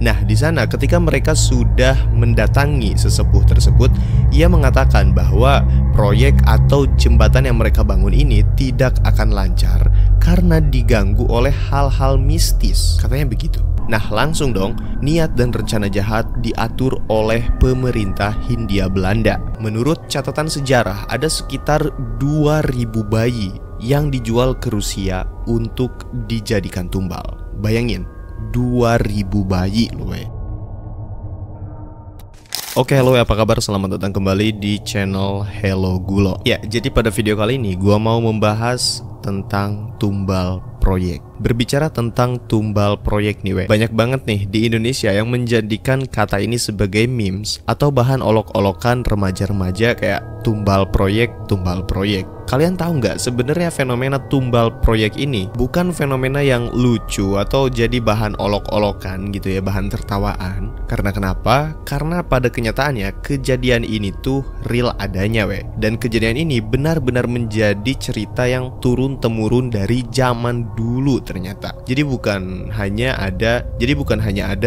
Nah, di sana ketika mereka sudah mendatangi sesepuh tersebut, ia mengatakan bahwa proyek atau jembatan yang mereka bangun ini tidak akan lancar karena diganggu oleh hal-hal mistis. Katanya begitu. Nah, langsung dong, niat dan rencana jahat diatur oleh pemerintah Hindia Belanda. Menurut catatan sejarah, ada sekitar 2000 bayi yang dijual ke Rusia untuk dijadikan tumbal. Bayangin, 2000 bayi loh. Oke, halo, apa kabar? Selamat datang kembali di channel Hello Gulo. Ya, jadi pada video kali ini gua mau membahas tentang tumbal proyek. Berbicara tentang tumbal proyek nih, banyak banget nih di Indonesia yang menjadikan kata ini sebagai memes atau bahan olok-olokan remaja-remaja kayak tumbal proyek, tumbal proyek. Kalian tahu nggak sebenarnya fenomena tumbal proyek ini bukan fenomena yang lucu atau jadi bahan olok-olokan gitu ya, bahan tertawaan. Karena kenapa? Karena pada kenyataannya kejadian ini tuh real adanya dan kejadian ini benar-benar menjadi cerita yang turun-temurun dari zaman dulu ternyata. Jadi bukan hanya ada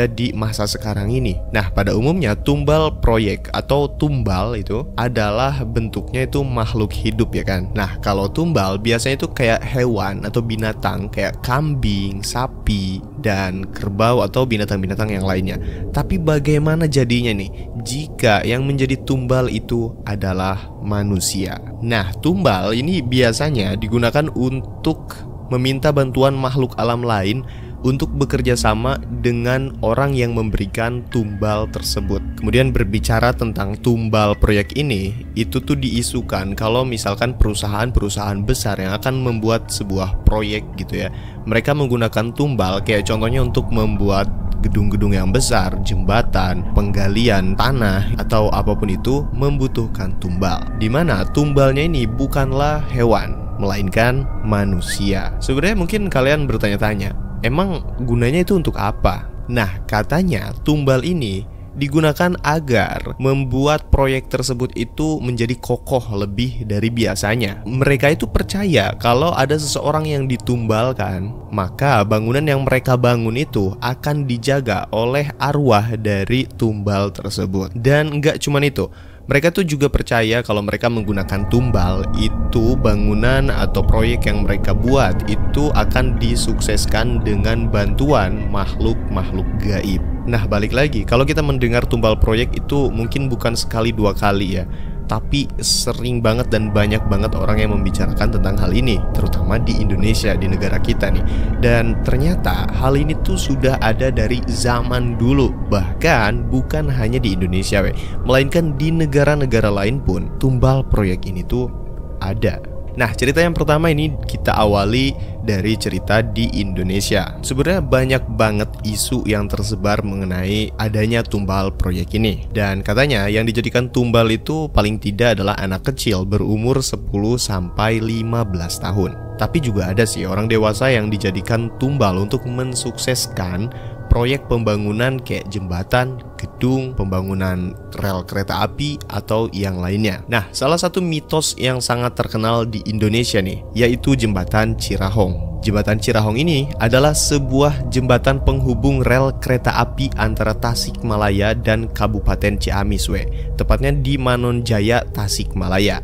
di masa sekarang ini. Nah, pada umumnya tumbal proyek atau tumbal itu adalah bentuknya itu makhluk hidup ya kan. Nah, kalau tumbal biasanya itu kayak hewan atau binatang kayak kambing, sapi, dan kerbau atau binatang-binatang yang lainnya. Tapi bagaimana jadinya nih jika yang menjadi tumbal itu adalah manusia? Nah, tumbal ini biasanya digunakan untuk meminta bantuan makhluk alam lain untuk bekerja sama dengan orang yang memberikan tumbal tersebut. Kemudian berbicara tentang tumbal proyek ini, itu tuh diisukan kalau misalkan perusahaan-perusahaan besar yang akan membuat sebuah proyek gitu ya, mereka menggunakan tumbal kayak contohnya untuk membuat gedung-gedung yang besar, jembatan, penggalian tanah, atau apapun itu membutuhkan tumbal. Dimana tumbalnya ini bukanlah hewan, melainkan manusia. Sebenarnya mungkin kalian bertanya-tanya, emang gunanya itu untuk apa? Nah, katanya tumbal ini digunakan agar membuat proyek tersebut itu menjadi kokoh lebih dari biasanya. Mereka itu percaya kalau ada seseorang yang ditumbalkan, maka bangunan yang mereka bangun itu akan dijaga oleh arwah dari tumbal tersebut. Dan nggak cuman itu, mereka tuh juga percaya kalau mereka menggunakan tumbal itu bangunan atau proyek yang mereka buat itu akan disukseskan dengan bantuan makhluk-makhluk gaib. Nah, balik lagi, kalau kita mendengar tumbal proyek itu mungkin bukan sekali dua kali ya, tapi sering banget dan banyak banget orang yang membicarakan tentang hal ini, terutama di Indonesia, di negara kita nih. Dan ternyata hal ini tuh sudah ada dari zaman dulu. Bahkan bukan hanya di Indonesia melainkan di negara-negara lain pun tumbal proyek ini tuh ada. Nah, cerita yang pertama ini kita awali dari cerita di Indonesia. Sebenarnya banyak banget isu yang tersebar mengenai adanya tumbal proyek ini. Dan katanya yang dijadikan tumbal itu paling tidak adalah anak kecil berumur 10 sampai 15 tahun. Tapi juga ada sih orang dewasa yang dijadikan tumbal untuk mensukseskan proyek pembangunan kayak jembatan, gedung, pembangunan rel kereta api, atau yang lainnya. Nah, salah satu mitos yang sangat terkenal di Indonesia nih, yaitu jembatan Cirahong. Jembatan Cirahong ini adalah sebuah jembatan penghubung rel kereta api antara Tasikmalaya dan Kabupaten Ciamis, tepatnya di Manonjaya, Tasikmalaya.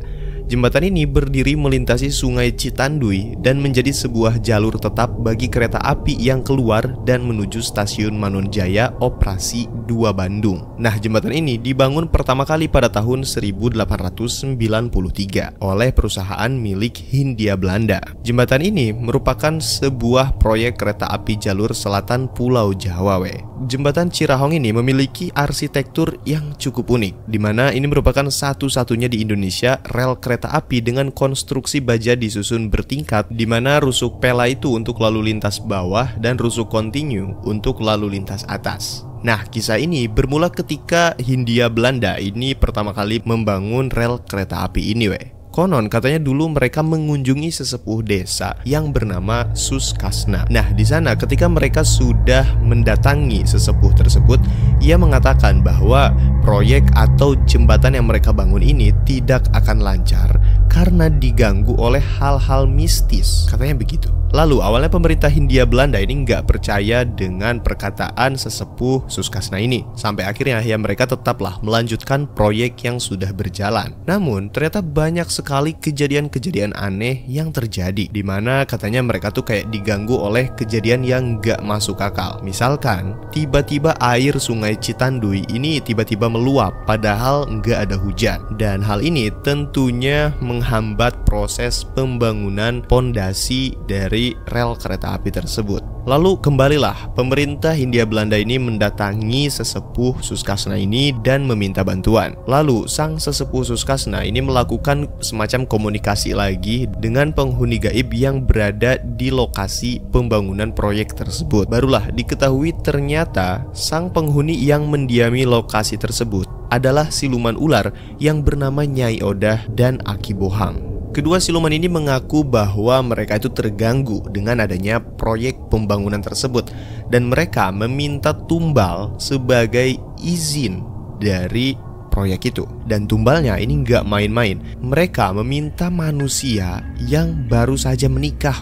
Jembatan ini berdiri melintasi Sungai Citanduy dan menjadi sebuah jalur tetap bagi kereta api yang keluar dan menuju stasiun Manonjaya Operasi 2 Bandung. Nah, jembatan ini dibangun pertama kali pada tahun 1893 oleh perusahaan milik Hindia Belanda. Jembatan ini merupakan sebuah proyek kereta api jalur selatan Pulau Jawa. Jembatan Cirahong ini memiliki arsitektur yang cukup unik, di mana ini merupakan satu-satunya di Indonesia rel kereta api dengan konstruksi baja disusun bertingkat, di mana rusuk pela itu untuk lalu lintas bawah dan rusuk kontinu untuk lalu lintas atas. Nah, kisah ini bermula ketika Hindia Belanda ini pertama kali membangun rel kereta api ini. Konon katanya dulu mereka mengunjungi sesepuh desa yang bernama Suskasna. Nah, di sana ketika mereka sudah mendatangi sesepuh tersebut, ia mengatakan bahwa proyek atau jembatan yang mereka bangun ini tidak akan lancar karena diganggu oleh hal-hal mistis, katanya begitu. Lalu awalnya pemerintah Hindia Belanda ini nggak percaya dengan perkataan sesepuh Suskasna ini. Sampai akhirnya ya mereka tetaplah melanjutkan proyek yang sudah berjalan. Namun ternyata banyak sekali kejadian-kejadian aneh yang terjadi, dimana katanya mereka tuh kayak diganggu oleh kejadian yang nggak masuk akal. Misalkan tiba-tiba air sungai Citanduy ini tiba-tiba meluap padahal nggak ada hujan. Dan hal ini tentunya menghambat proses pembangunan pondasi dari rel kereta api tersebut. Lalu kembalilah pemerintah Hindia Belanda ini mendatangi sesepuh Suskasna ini dan meminta bantuan. Lalu sang sesepuh Suskasna ini melakukan semacam komunikasi lagi dengan penghuni gaib yang berada di lokasi pembangunan proyek tersebut. Barulah diketahui ternyata sang penghuni yang mendiami lokasi tersebut adalah siluman ular yang bernama Nyai Odah dan Aki Bohang. Kedua siluman ini mengaku bahwa mereka itu terganggu dengan adanya proyek pembangunan tersebut dan mereka meminta tumbal sebagai izin dari proyek itu. Dan tumbalnya ini nggak main-main. Mereka meminta manusia yang baru saja menikah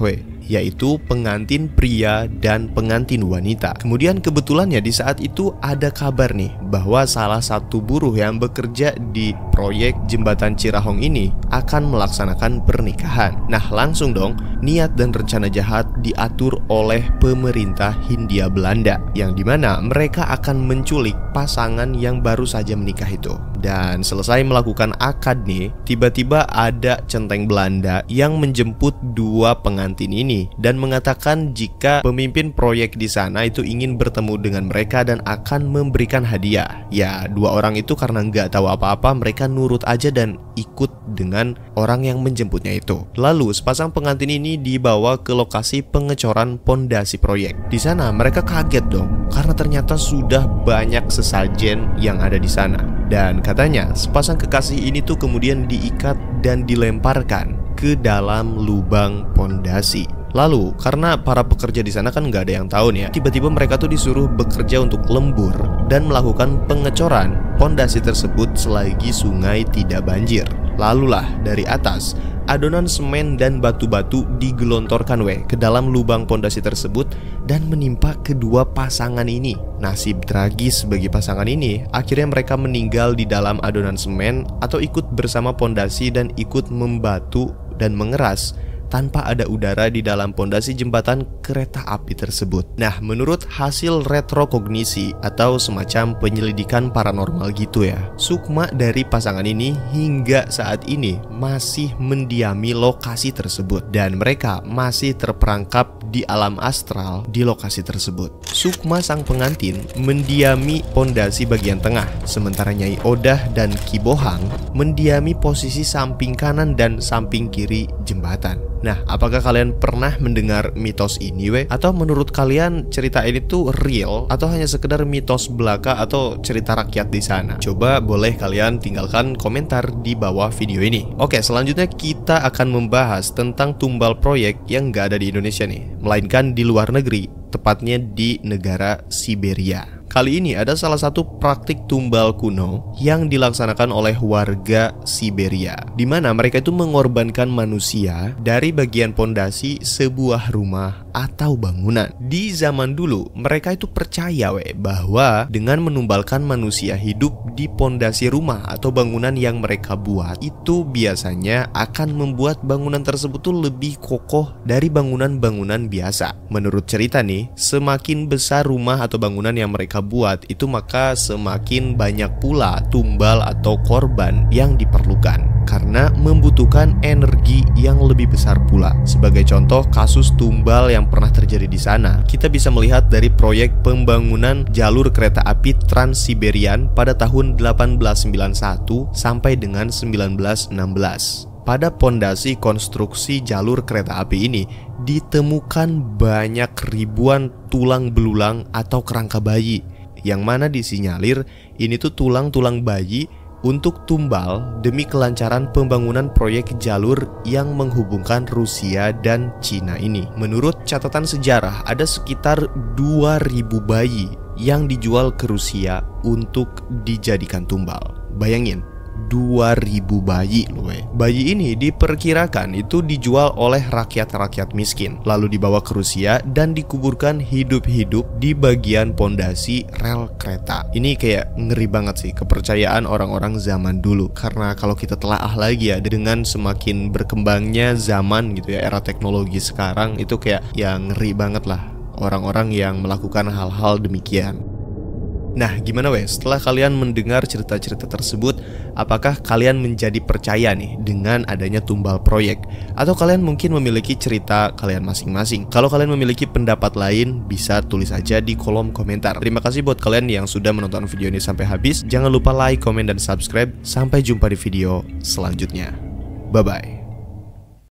yaitu pengantin pria dan pengantin wanita. Kemudian kebetulannya di saat itu ada kabar nih bahwa salah satu buruh yang bekerja di proyek jembatan Cirahong ini akan melaksanakan pernikahan. Nah langsung dong niat dan rencana jahat diatur oleh pemerintah Hindia Belanda, yang dimana mereka akan menculik pasangan yang baru saja menikah itu. Dan selesai melakukan akad nih, tiba-tiba ada centeng Belanda yang menjemput dua pengantin ini dan mengatakan jika pemimpin proyek di sana itu ingin bertemu dengan mereka dan akan memberikan hadiah. Ya, dua orang itu karena nggak tahu apa-apa, mereka nurut aja dan ikut dengan orang yang menjemputnya itu. Lalu sepasang pengantin ini dibawa ke lokasi pengecoran pondasi proyek. Di sana mereka kaget dong, karena ternyata sudah banyak sesajen yang ada di sana. Dan katanya sepasang kekasih ini tuh kemudian diikat dan dilemparkan ke dalam lubang pondasi. Lalu karena para pekerja di sana kan nggak ada yang tahu nih ya, tiba-tiba mereka tuh disuruh bekerja untuk lembur dan melakukan pengecoran pondasi tersebut selagi sungai tidak banjir. Lalulah dari atas adonan semen dan batu-batu digelontorkan ke dalam lubang pondasi tersebut dan menimpa kedua pasangan ini. Nasib tragis bagi pasangan ini, akhirnya mereka meninggal di dalam adonan semen atau ikut bersama pondasi dan ikut membatu dan mengeras tanpa ada udara di dalam pondasi jembatan kereta api tersebut. Nah, menurut hasil retrokognisi atau semacam penyelidikan paranormal gitu ya, sukma dari pasangan ini hingga saat ini masih mendiami lokasi tersebut dan mereka masih terperangkap di alam astral di lokasi tersebut. Sukma sang pengantin mendiami pondasi bagian tengah, sementara Nyai Odah dan Ki Bohang mendiami posisi samping kanan dan samping kiri jembatan. Nah, apakah kalian pernah mendengar mitos ini atau menurut kalian cerita ini tuh real atau hanya sekedar mitos belaka atau cerita rakyat di sana? Coba boleh kalian tinggalkan komentar di bawah video ini. Oke, selanjutnya kita akan membahas tentang tumbal proyek yang nggak ada di Indonesia nih, melainkan di luar negeri, tepatnya di negara Siberia. Kali ini ada salah satu praktik tumbal kuno yang dilaksanakan oleh warga Siberia, di mana mereka itu mengorbankan manusia dari bagian pondasi sebuah rumah atau bangunan. Di zaman dulu mereka itu percaya bahwa dengan menumbalkan manusia hidup di pondasi rumah atau bangunan yang mereka buat, itu biasanya akan membuat bangunan tersebut tuh lebih kokoh dari bangunan-bangunan biasa. Menurut cerita nih, semakin besar rumah atau bangunan yang mereka buat itu, maka semakin banyak pula tumbal atau korban yang diperlukan karena membutuhkan energi yang lebih besar pula. Sebagai contoh kasus tumbal yang pernah terjadi di sana, kita bisa melihat dari proyek pembangunan jalur kereta api Trans-Siberian pada tahun 1891 sampai dengan 1916. Pada pondasi konstruksi jalur kereta api ini ditemukan banyak ribuan tulang belulang atau kerangka bayi, yang mana disinyalir ini tuh tulang-tulang bayi untuk tumbal demi kelancaran pembangunan proyek jalur yang menghubungkan Rusia dan Cina ini. Menurut catatan sejarah, ada sekitar 2.000 bayi yang dijual ke Rusia untuk dijadikan tumbal. Bayangin, 2.000 bayi loh. Bayi ini diperkirakan itu dijual oleh rakyat-rakyat miskin, lalu dibawa ke Rusia dan dikuburkan hidup-hidup di bagian pondasi rel kereta. Ini kayak ngeri banget sih kepercayaan orang-orang zaman dulu. Karena kalau kita telaah lagi ya, dengan semakin berkembangnya zaman gitu ya, era teknologi sekarang, itu kayak yang ngeri banget lah orang-orang yang melakukan hal-hal demikian. Nah, gimana setelah kalian mendengar cerita-cerita tersebut, apakah kalian menjadi percaya nih dengan adanya tumbal proyek? Atau kalian mungkin memiliki cerita kalian masing-masing? Kalau kalian memiliki pendapat lain, bisa tulis aja di kolom komentar. Terima kasih buat kalian yang sudah menonton video ini sampai habis. Jangan lupa like, komen, dan subscribe. Sampai jumpa di video selanjutnya. Bye-bye.